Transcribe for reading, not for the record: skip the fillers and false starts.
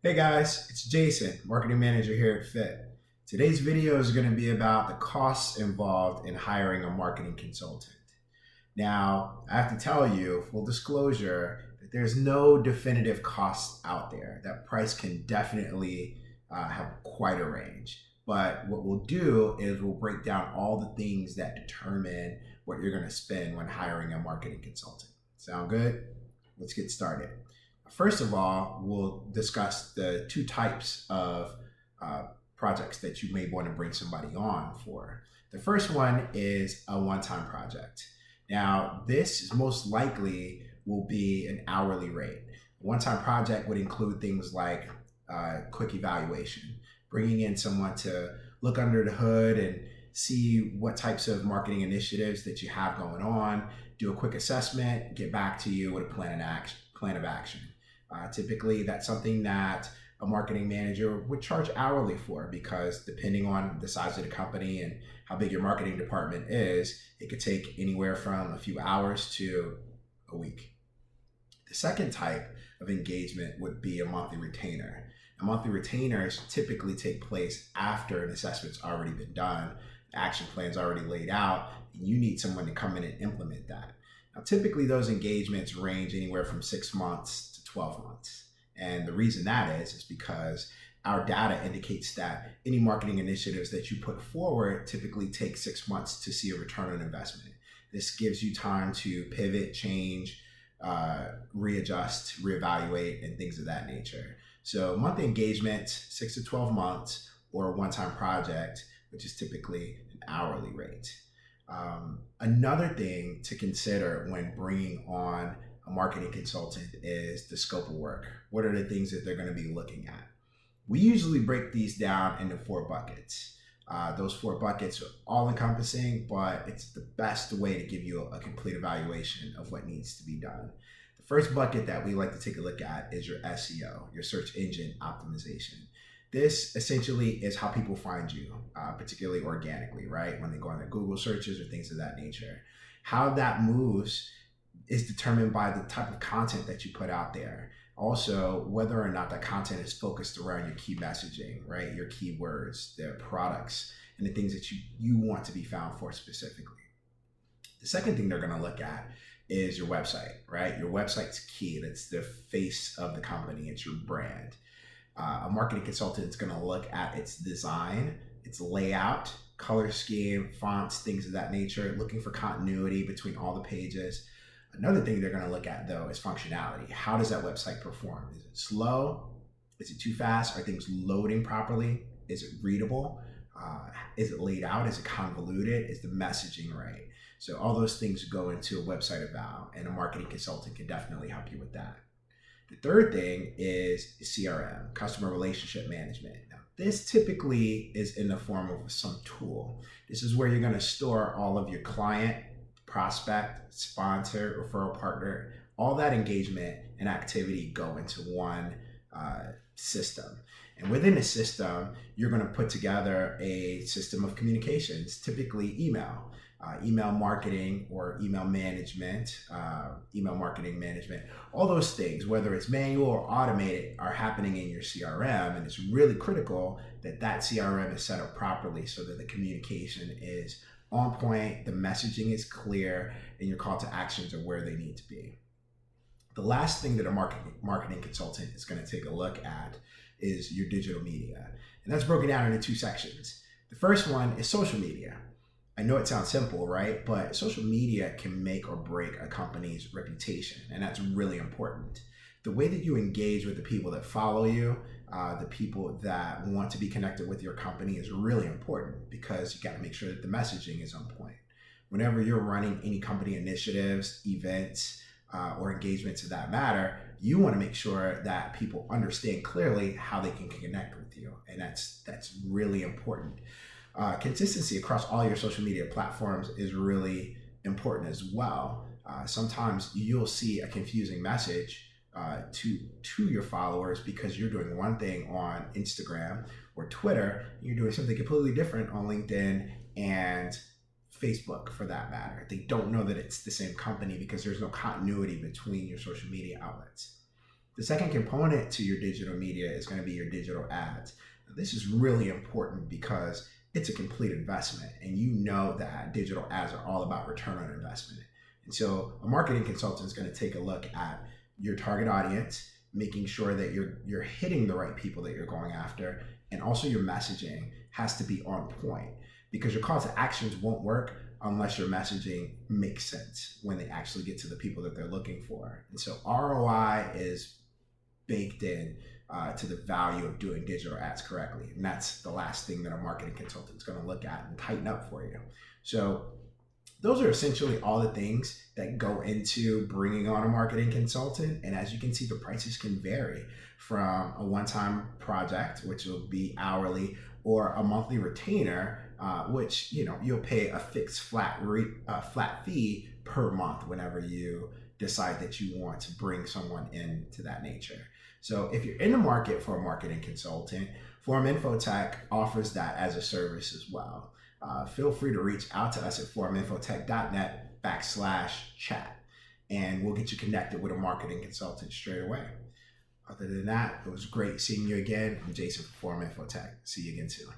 Hey guys, it's Jason, marketing manager here at Fit. Today's video is going to be about the costs involved in hiring a marketing consultant. Now, I have to tell you, full disclosure, that there's no definitive costs out there. That price can definitely have quite a range. But what we'll do is we'll break down all the things that determine what you're going to spend when hiring a marketing consultant. Sound good? Let's get started. First of all, we'll discuss the two types of uh, projects that you may want to bring somebody on for. The first one is a one time project. Now, this most likely will be an hourly rate. A one time project would include things like quick evaluation, bringing in someone to look under the hood and see what types of marketing initiatives that you have going on, do a quick assessment, get back to you with a plan of action. Typically, that's something that a marketing manager would charge hourly for because depending on the size of the company and how big your marketing department is, it could take anywhere from a few hours to a week. The second type of engagement would be a monthly retainer. And monthly retainers typically take place after an assessment's already been done, the action plan's already laid out, and you need someone to come in and implement that. Now, typically, those engagements range anywhere from 6 months to 12 months. And the reason that is because our data indicates that any marketing initiatives that you put forward typically take 6 months to see a return on investment. This gives you time to pivot, change, readjust, reevaluate, and things of that nature. So, monthly engagement, 6 to 12 months, or a one time project, which is typically an hourly rate. Another thing to consider when bringing on a marketing consultant is the scope of work. What are the things that they're going to be looking at? We usually break these down into four buckets. Those four buckets are all encompassing, but it's the best way to give you a complete evaluation of what needs to be done. The first bucket that we like to take a look at is your SEO, your search engine optimization. This essentially is how people find you, particularly organically, right? When they go on their Google searches or things of that nature. How that moves is determined by the type of content that you put out there. Also, whether or not that content is focused around your key messaging, right? Your keywords, the products, and the things that you want to be found for specifically. The second thing they're going to look at is your website, right? Your website's key. That's the face of the company. It's your brand. A marketing consultant is going to look at its design, its layout, color scheme, fonts, things of that nature, looking for continuity between all the pages. Another thing they're going to look at, though, is functionality. How does that website perform? Is it slow? Is it too fast? Are things loading properly? Is it readable? Is it laid out? Is it convoluted? Is the messaging right? So all those things go into a website eval, and a marketing consultant can definitely help you with that. The third thing is CRM, customer relationship management. Now, this typically is in the form of some tool. This is where you're going to store all of your client, prospect, sponsor, referral partner, all that engagement and activity go into one system. And within the system, you're going to put together a system of communications, typically email marketing or email marketing management, all those things, whether it's manual or automated, are happening in your CRM. And it's really critical that that CRM is set up properly so that the communication is on point, the messaging is clear, and your call to actions are where they need to be. The last thing that a marketing consultant is going to take a look at is your digital media. And that's broken down into two sections. The first one is social media. I know it sounds simple, right? But social media can make or break a company's reputation, and that's really important. The way that you engage with the people that follow you, the people that want to be connected with your company is really important because you got to make sure that the messaging is on point. Whenever you're running any company initiatives, events, or engagements of that matter, you want to make sure that people understand clearly how they can connect with you, and that's really important. Consistency across all your social media platforms is really important as well. Sometimes you'll see a confusing message to your followers because you're doing one thing on Instagram or Twitter, and you're doing something completely different on LinkedIn and Facebook for that matter. They don't know that it's the same company because there's no continuity between your social media outlets. The second component to your digital media is going to be your digital ads. Now, this is really important because it's a complete investment, and you know that digital ads are all about return on investment. And so a marketing consultant is going to take a look at your target audience, making sure that you're hitting the right people that you're going after, and also your messaging has to be on point, because your call to actions won't work unless your messaging makes sense when they actually get to the people that they're looking for. And so ROI is baked in to the value of doing digital ads correctly. And that's the last thing that a marketing consultant is going to look at and tighten up for you. So those are essentially all the things that go into bringing on a marketing consultant. And as you can see, the prices can vary from a one-time project, which will be hourly, or a monthly retainer, which you'll pay a fixed flat fee per month whenever you decide that you want to bring someone into that nature. So if you're in the market for a marketing consultant, Forum Infotech offers that as a service as well. Feel free to reach out to us at foruminfotech.net/chat, and we'll get you connected with a marketing consultant straight away. Other than that, it was great seeing you again. I'm Jason from Forum Infotech. See you again soon.